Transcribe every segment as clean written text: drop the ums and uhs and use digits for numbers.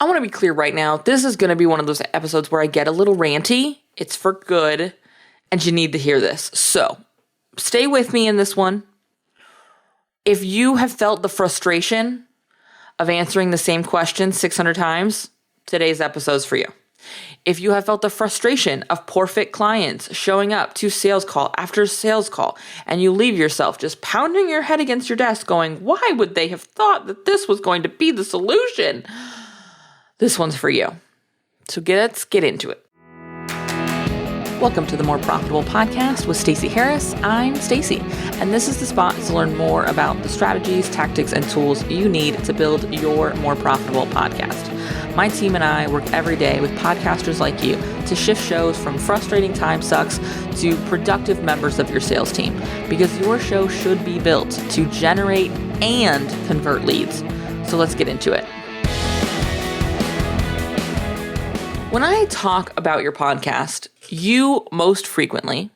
I want to be clear right now. This is going to be one of those episodes where I get a little ranty. It's for good, and you need to hear this. So stay with me in this one. If you have felt the frustration of answering the same question 600 times, today's episode's for you. If you have felt the frustration of poor fit clients showing up to sales call after sales call, and you leave yourself just pounding your head against your desk going, why would they have thought that this was going to be the solution? This one's for you. So let's get into it. Welcome to the More Profitable Podcast with Stacey Harris. I'm Stacey, and this is the spot to learn more about the strategies, tactics, and tools you need to build your more profitable podcast. My team and I work every day with podcasters like you to shift shows from frustrating time sucks to productive members of your sales team, because your show should be built to generate and convert leads. So let's get into it. When I talk about your podcast, you most frequently,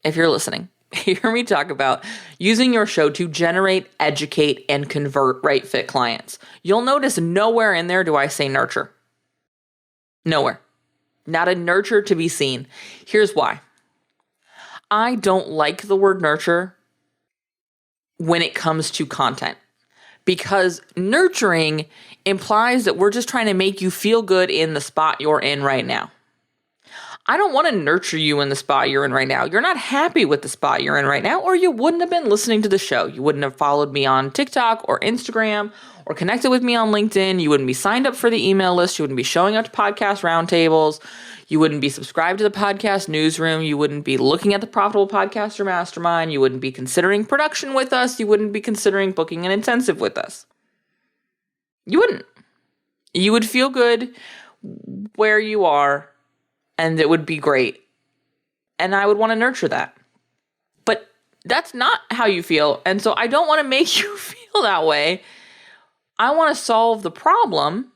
if you're listening, hear me talk about using your show to generate, educate, and convert right fit clients. You'll notice nowhere in there do I say nurture. Nowhere. Not a nurture to be seen. Here's why. I don't like the word nurture when it comes to content, because nurturing implies that we're just trying to make you feel good in the spot you're in right now. I don't want to nurture you in the spot you're in right now. You're not happy with the spot you're in right now, or you wouldn't have been listening to the show. You wouldn't have followed me on TikTok or Instagram or connected with me on LinkedIn. You wouldn't be signed up for the email list. You wouldn't be showing up to podcast roundtables. You wouldn't be subscribed to the podcast newsroom. You wouldn't be looking at the Profitable Podcaster Mastermind. You wouldn't be considering production with us. You wouldn't be considering booking an intensive with us. You wouldn't. You would feel good where you are, and it would be great. And I would want to nurture that. But that's not how you feel. And so I don't want to make you feel that way. I want to solve the problem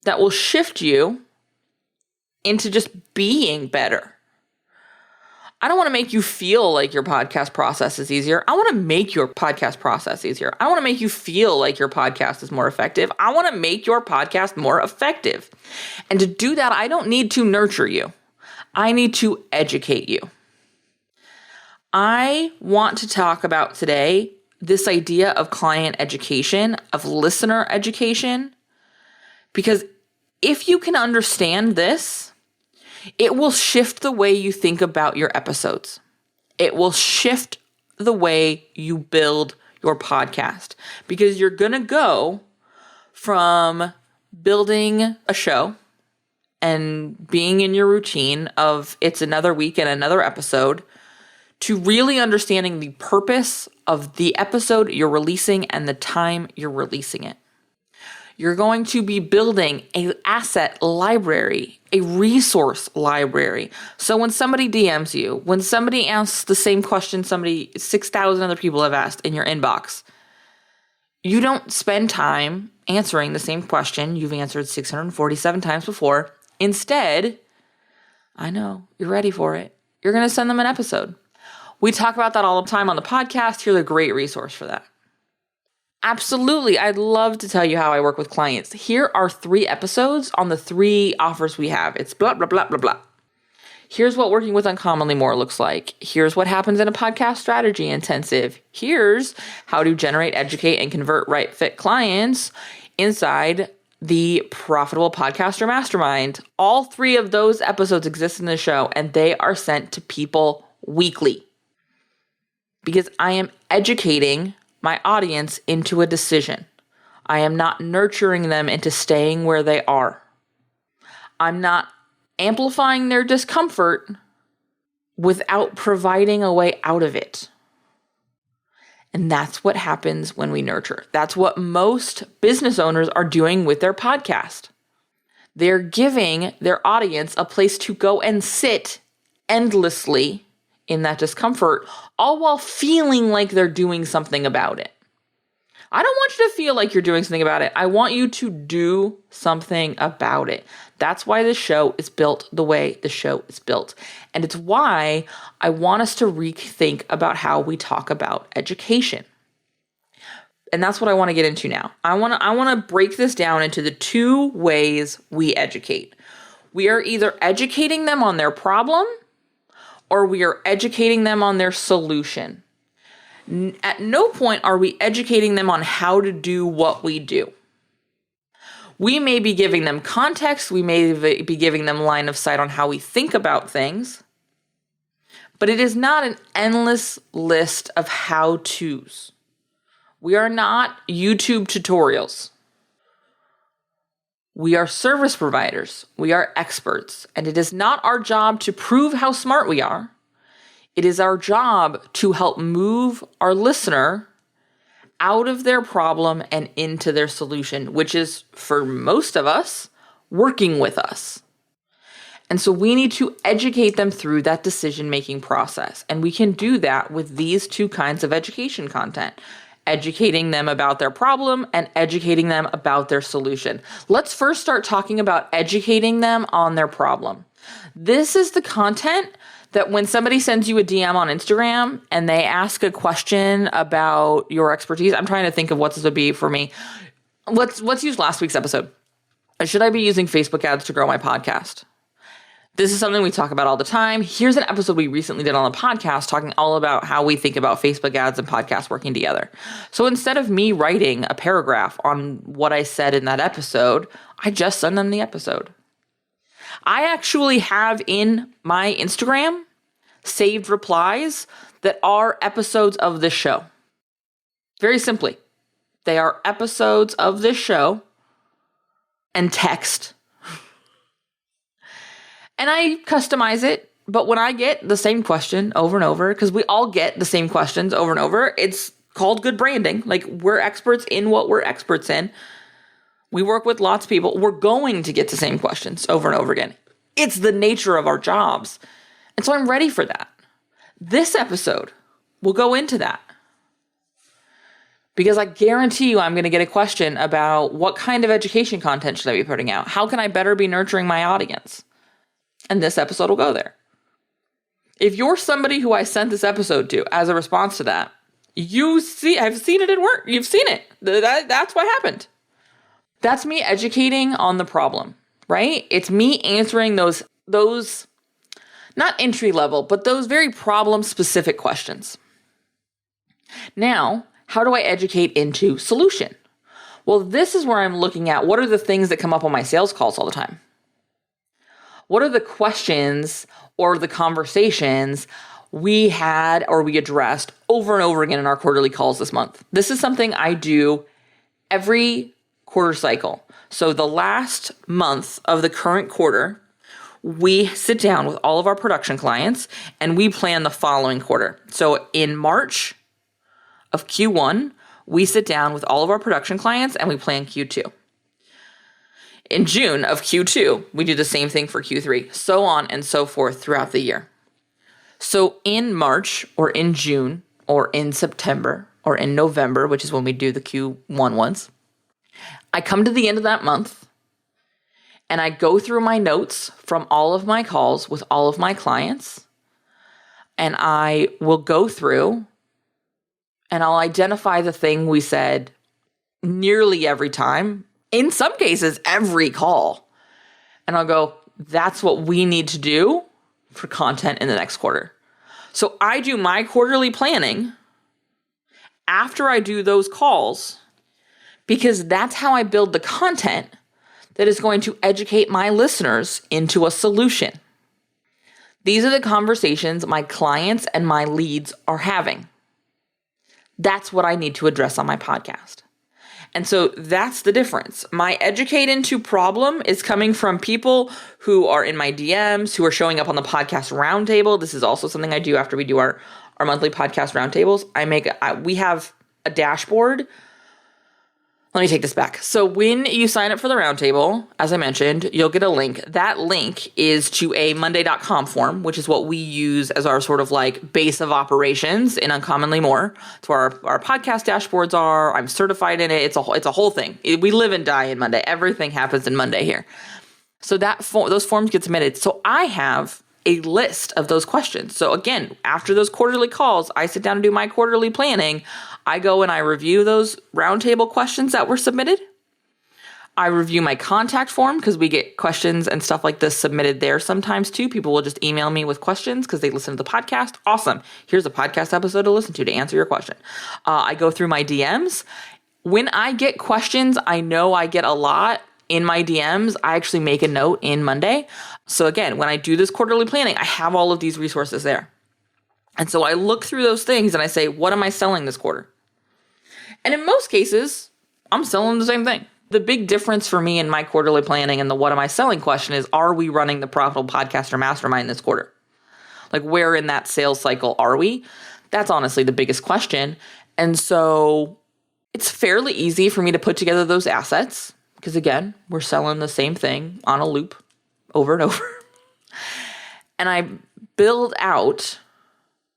that will shift you into just being better. I don't want to make you feel like your podcast process is easier. I want to make your podcast process easier. I want to make you feel like your podcast is more effective. I want to make your podcast more effective. And to do that, I don't need to nurture you. I need to educate you. I want to talk about today this idea of client education, of listener education, because if you can understand this, it will shift the way you think about your episodes. It will shift the way you build your podcast, because you're going to go from building a show and being in your routine of it's another week and another episode to really understanding the purpose of the episode you're releasing and the time you're releasing it. You're going to be building an asset library, a resource library. So when somebody DMs you, when somebody asks the same question 6,000 other people have asked in your inbox, you don't spend time answering the same question you've answered 647 times before. Instead, I know, you're ready for it. You're going to send them an episode. We talk about that all the time on the podcast. Here's a great resource for that. Absolutely. I'd love to tell you how I work with clients. Here are 3 episodes on the 3 offers we have. It's blah, blah, blah, blah, blah. Here's what working with Uncommonly More looks like. Here's what happens in a podcast strategy intensive. Here's how to generate, educate, and convert right fit clients inside the Profitable Podcaster Mastermind. All 3 of those episodes exist in the show, and they are sent to people weekly, because I am educating my audience into a decision. I am not nurturing them into staying where they are. I'm not amplifying their discomfort without providing a way out of it. And that's what happens when we nurture. That's what most business owners are doing with their podcast. They're giving their audience a place to go and sit endlessly in that discomfort, all while feeling like they're doing something about it. I don't want you to feel like you're doing something about it. I want you to do something about it. That's why the show is built the way the show is built. And it's why I want us to rethink about how we talk about education. And that's what I want to get into now. I want to break this down into the two ways we educate. We are either educating them on their problem or we are educating them on their solution. At no point are we educating them on how to do what we do. We may be giving them context. We may be giving them line of sight on how we think about things. But it is not an endless list of how-tos. We are not YouTube tutorials. We are service providers. We are experts. And it is not our job to prove how smart we are. It is our job to help move our listener out of their problem and into their solution, which is, for most of us, working with us. And so we need to educate them through that decision-making process. And we can do that with these two kinds of education content. Educating them about their problem and educating them about their solution. Let's first start talking about educating them on their problem. This is the content that when somebody sends you a DM on Instagram and they ask a question about your expertise, I'm trying to think of what this would be for me. Let's use last week's episode. Should I be using Facebook ads to grow my podcast? This is something we talk about all the time. Here's an episode we recently did on the podcast talking all about how we think about Facebook ads and podcasts working together. So instead of me writing a paragraph on what I said in that episode, I just send them the episode. I actually have in my Instagram saved replies that are episodes of this show. Very simply, they are episodes of this show and text. And I customize it, but when I get the same question over and over, because we all get the same questions over and over, it's called good branding. Like, we're experts in what we're experts in. We work with lots of people. We're going to get the same questions over and over again. It's the nature of our jobs. And so I'm ready for that. This episode will go into that. Because I guarantee you I'm going to get a question about what kind of education content should I be putting out? How can I better be nurturing my audience? And this episode will go there. If you're somebody who I sent this episode to as a response to that, I've seen it at work. You've seen it. That's what happened. That's me educating on the problem, right? It's me answering those not entry level, but those very problem specific questions. Now, how do I educate into solution? Well, this is where I'm looking at what are the things that come up on my sales calls all the time? What are the questions or the conversations we had or we addressed over and over again in our quarterly calls this month? This is something I do every quarter cycle. So the last month of the current quarter, we sit down with all of our production clients and we plan the following quarter. So in March of Q1, we sit down with all of our production clients and we plan Q2. In June of Q2, we do the same thing for Q3, so on and so forth throughout the year. So in March or in June or in September or in November, which is when we do the Q1 ones, I come to the end of that month and I go through my notes from all of my calls with all of my clients, and I will go through and I'll identify the thing we said nearly every time. In some cases, every call. And I'll go, that's what we need to do for content in the next quarter. So I do my quarterly planning after I do those calls because that's how I build the content that is going to educate my listeners into a solution. These are the conversations my clients and my leads are having. That's what I need to address on my podcast. And so that's the difference. My educate into problem is coming from people who are in my DMs, who are showing up on the podcast roundtable. This is also something I do after we do our monthly podcast roundtables. We have a dashboard. Let me take this back. So when you sign up for the roundtable, as I mentioned, you'll get a link. That link is to a monday.com form, which is what we use as our sort of like base of operations in Uncommonly More. It's where our podcast dashboards are. I'm certified in it. It's a whole thing. We live and die in Monday. Everything happens in Monday here. So those forms get submitted. So I have a list of those questions. So again, after those quarterly calls, I sit down and do my quarterly planning. I go and I review those roundtable questions that were submitted. I review my contact form because we get questions and stuff like this submitted there sometimes too. People will just email me with questions because they listen to the podcast. Awesome. Here's a podcast episode to listen to answer your question. I go through my DMs. When I get questions, I know I get a lot in my DMs. I actually make a note in Monday. So again, when I do this quarterly planning, I have all of these resources there. And so I look through those things and I say, what am I selling this quarter? And in most cases, I'm selling the same thing. The big difference for me in my quarterly planning and the what am I selling question is, are we running the Profitable Podcaster Mastermind this quarter? Like, where in that sales cycle are we? That's honestly the biggest question. And so it's fairly easy for me to put together those assets because, again, we're selling the same thing on a loop over and over. And I build out,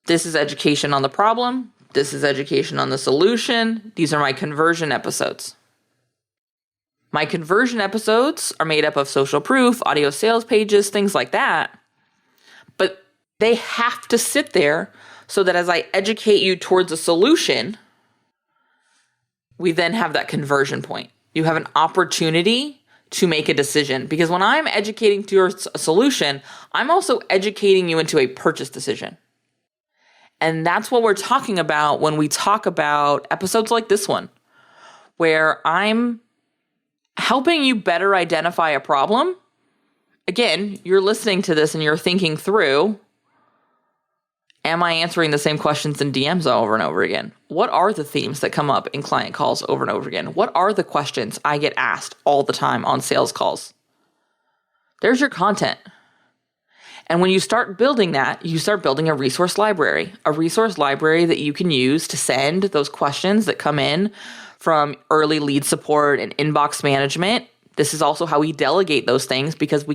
this is education on the problem. This is education on the solution. These are my conversion episodes. My conversion episodes are made up of social proof, audio sales pages, things like that. But they have to sit there so that as I educate you towards a solution, we then have that conversion point. You have an opportunity to make a decision. Because when I'm educating towards a solution, I'm also educating you into a purchase decision. And that's what we're talking about when we talk about episodes like this one, where I'm helping you better identify a problem. Again, you're listening to this and you're thinking through, am I answering the same questions in DMs over and over again? What are the themes that come up in client calls over and over again? What are the questions I get asked all the time on sales calls? There's your content. And when you start building that, you start building a resource library that you can use to send those questions that come in from early lead support and inbox management. This is also how we delegate those things because we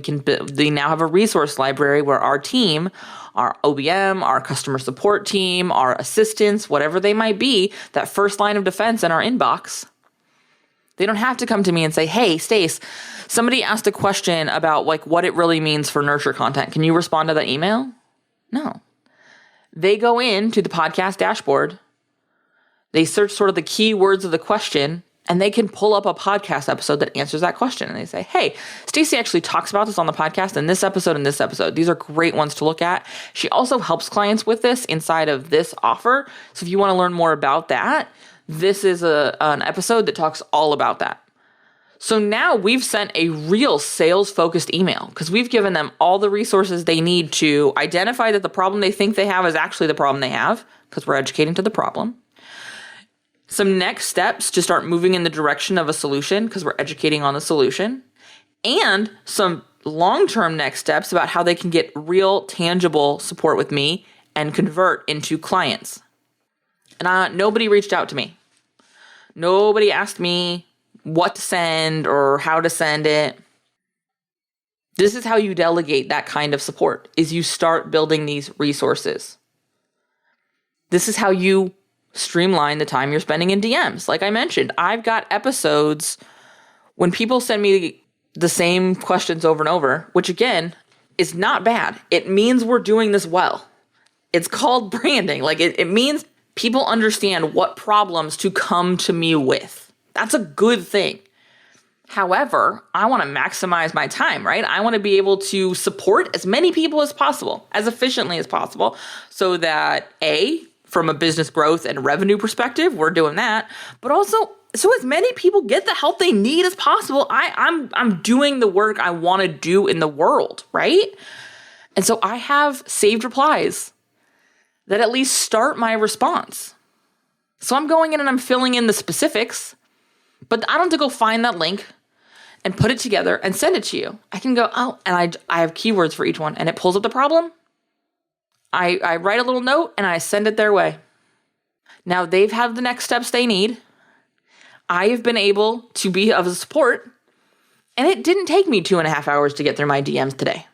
now have a resource library where our team, our OBM, our customer support team, our assistants, whatever they might be, that first line of defense in our inbox, they don't have to come to me and say, hey, Stace, somebody asked a question about like what it really means for nurture content. Can you respond to that email? No. They go into the podcast dashboard. They search sort of the keywords of the question, and they can pull up a podcast episode that answers that question. And they say, hey, Stacey actually talks about this on the podcast in this episode and this episode. These are great ones to look at. She also helps clients with this inside of this offer. So if you want to learn more about that, this is an episode that talks all about that. So now we've sent a real sales-focused email because we've given them all the resources they need to identify that the problem they think they have is actually the problem they have because we're educating to the problem. Some next steps to start moving in the direction of a solution because we're educating on the solution, and some long-term next steps about how they can get real, tangible support with me and convert into clients. And nobody reached out to me. Nobody asked me what to send or how to send it. This is how you delegate that kind of support, is you start building these resources. This is how you streamline the time you're spending in DMs. Like I mentioned, I've got episodes when people send me the same questions over and over, which again is not bad. It means we're doing this well. It's called branding. Like it means people understand what problems to come to me with. That's a good thing. However, I want to maximize my time, right? I want to be able to support as many people as possible, as efficiently as possible, so that from a business growth and revenue perspective, we're doing that, but also so as many people get the help they need as possible. I'm doing the work I want to do in the world, right? And so I have saved replies that at least start my response. So I'm going in and I'm filling in the specifics, but I don't have to go find that link and put it together and send it to you. I can go, and I have keywords for each one, and it pulls up the problem. I write a little note and I send it their way. Now they've had the next steps they need. I have been able to be of support, and it didn't take me 2.5 hours to get through my DMs today.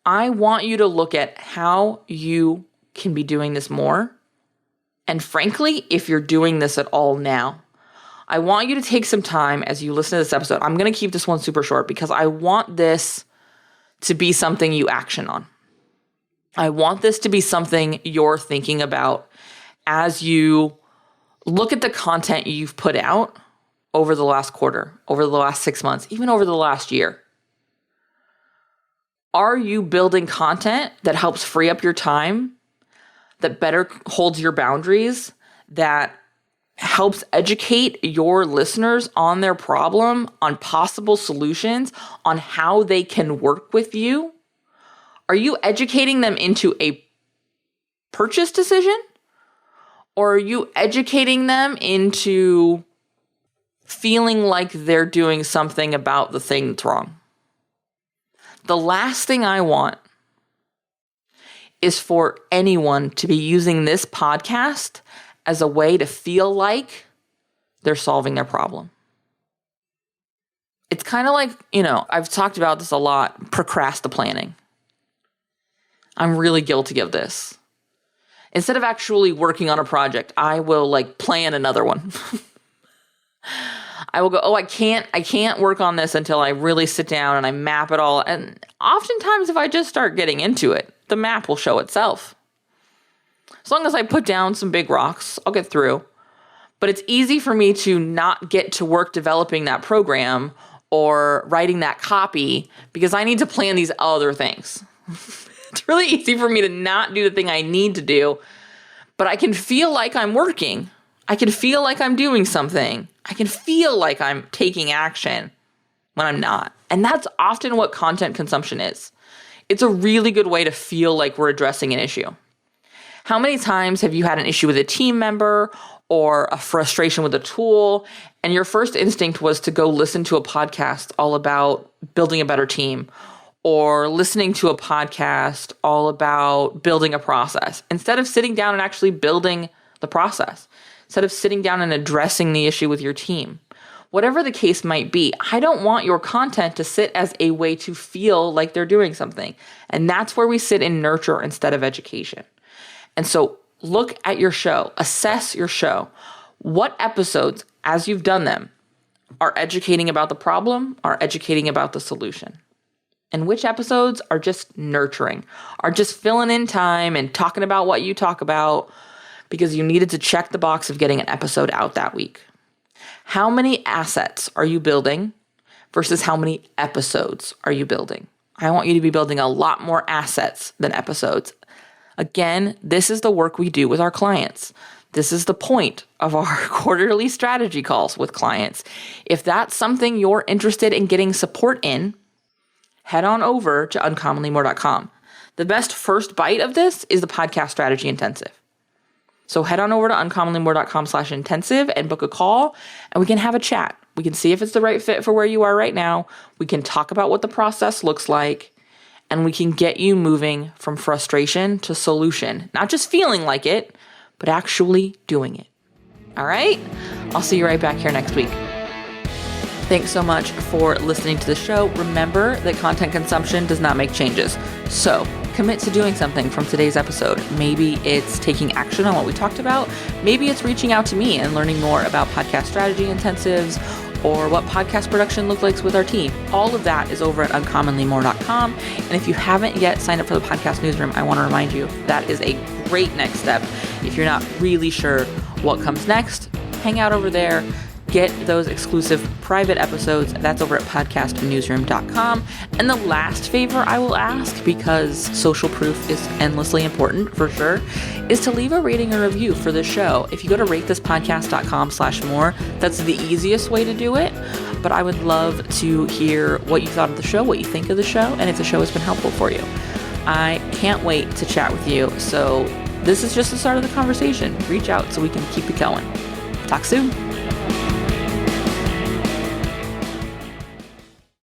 I want you to look at how you can be doing this more. And frankly, if you're doing this at all now, I want you to take some time as you listen to this episode. I'm going to keep this one super short because I want this to be something you action on. I want this to be something you're thinking about as you Look at the content you've put out over the last quarter, over the last 6 months, even over the last year. Are you building content that helps free up your time, that better holds your boundaries, that helps educate your listeners on their problem, on possible solutions, on how they can work with you? Are you educating them into a purchase decision? Or are you educating them into feeling like they're doing something about the thing that's wrong? The last thing I want is for anyone to be using this podcast as a way to feel like they're solving their problem. It's kind of like, I've talked about this a lot, procrastinating. I'm really guilty of this. Instead of actually working on a project, I will plan another one. I will go, I can't work on this until I really sit down and I map it all. And oftentimes if I just start getting into it, the map will show itself. As long as I put down some big rocks, I'll get through. But it's easy for me to not get to work developing that program or writing that copy because I need to plan these other things. It's really easy for me to not do the thing I need to do, but I can feel like I'm working. I can feel like I'm doing something. I can feel like I'm taking action when I'm not. And that's often what content consumption is. It's a really good way to feel like we're addressing an issue. How many times have you had an issue with a team member or a frustration with a tool, and your first instinct was to go listen to a podcast all about building a better team, or listening to a podcast all about building a process, instead of sitting down and actually building the process, instead of sitting down and addressing the issue with your team? Whatever the case might be, I don't want your content to sit as a way to feel like they're doing something. And that's where we sit in nurture instead of education. And so look at your show, assess your show. What episodes, as you've done them, are educating about the problem, are educating about the solution? And which episodes are just nurturing, are just filling in time and talking about what you talk about because you needed to check the box of getting an episode out that week? How many assets are you building versus how many episodes are you building? I want you to be building a lot more assets than episodes. Again, this is the work we do with our clients. This is the point of our quarterly strategy calls with clients. If that's something you're interested in getting support in, head on over to uncommonlymore.com. The best first bite of this is the podcast strategy intensive. So head on over to uncommonlymore.com/intensive and book a call, and we can have a chat. We can see if it's the right fit for where you are right now. We can talk about what the process looks like, and we can get you moving from frustration to solution. Not just feeling like it, but actually doing it. All right? I'll see you right back here next week. Thanks so much for listening to the show. Remember that content consumption does not make changes. So commit to doing something from today's episode. Maybe it's taking action on what we talked about. Maybe it's reaching out to me and learning more about podcast strategy intensives or what podcast production looks like with our team. All of that is over at uncommonlymore.com. And if you haven't yet signed up for the podcast newsroom, I want to remind you that is a great next step. If you're not really sure what comes next, hang out over there. Get those exclusive private episodes. That's over at podcastnewsroom.com. And the last favor I will ask, because social proof is endlessly important for sure, is to leave a rating or review for the show. If you go to ratethispodcast.com/more, that's the easiest way to do it. But I would love to hear what you thought of the show, what you think of the show, and if the show has been helpful for you. I can't wait to chat with you. So this is just the start of the conversation. Reach out so we can keep it going. Talk soon.